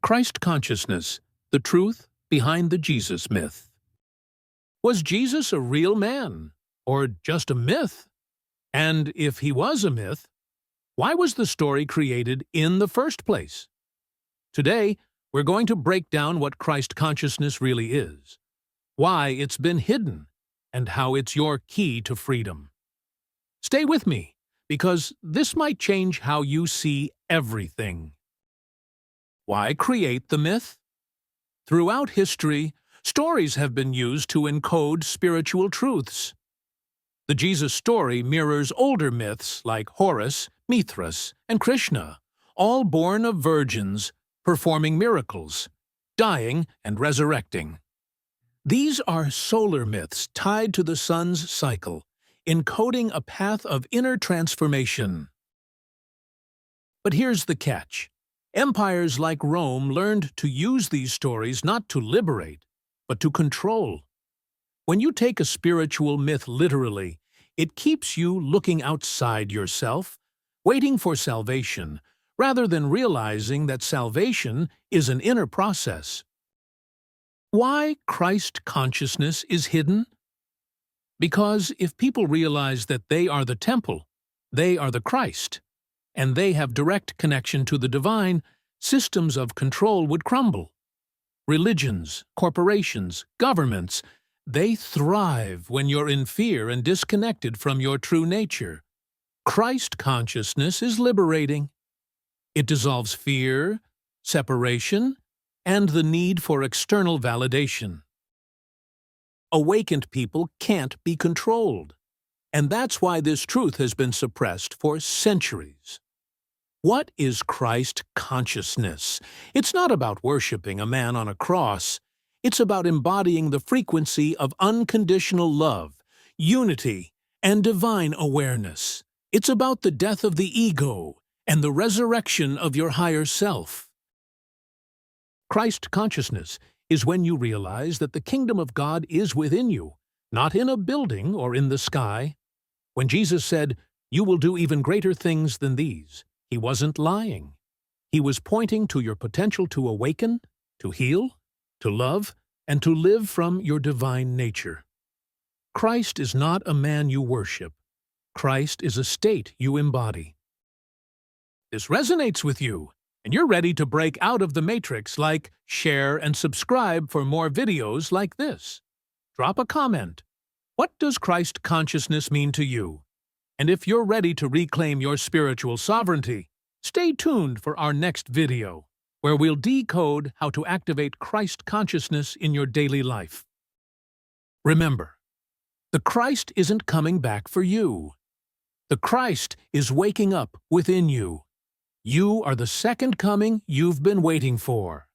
Christ consciousness, the truth behind the Jesus myth. Was Jesus a real man, or just a myth? And if he was a myth, why was the story created in the first place? Today, we're going to break down what Christ consciousness really is, why it's been hidden, and how it's your key to freedom. Stay with me, because this might change how you see everything. Why create the myth? Throughout history, stories have been used to encode spiritual truths. The Jesus story mirrors older myths like Horus, Mithras, and Krishna, all born of virgins, performing miracles, dying and resurrecting. These are solar myths tied to the sun's cycle, encoding a path of inner transformation. But here's the catch. Empires like Rome learned to use these stories not to liberate, but to control. When you take a spiritual myth literally, it keeps you looking outside yourself, waiting for salvation, rather than realizing that salvation is an inner process. Why Christ consciousness is hidden? Because if people realize that they are the temple, they are the Christ, and they have direct connection to the divine, systems of control would crumble. Religions, corporations, governments, they thrive when you're in fear and disconnected from your true nature. Christ consciousness is liberating. It dissolves fear, separation, and the need for external validation. Awakened people can't be controlled, and that's why this truth has been suppressed for centuries. What is Christ consciousness? It's not about worshiping a man on a cross. It's about embodying the frequency of unconditional love, unity, and divine awareness. It's about the death of the ego and the resurrection of your higher self. Christ consciousness is when you realize that the kingdom of God is within you, not in a building or in the sky. When Jesus said, "You will do even greater things than these," he wasn't lying. He was pointing to your potential to awaken, to heal, to love, and to live from your divine nature. Christ is not a man you worship. Christ is a state you embody. This resonates with you, and you're ready to break out of the matrix. Like, share, and subscribe for more videos like this. Drop a comment. What does Christ consciousness mean to you? And if you're ready to reclaim your spiritual sovereignty, stay tuned for our next video, where we'll decode how to activate Christ consciousness in your daily life. Remember, the Christ isn't coming back for you. The Christ is waking up within you. You are the second coming you've been waiting for.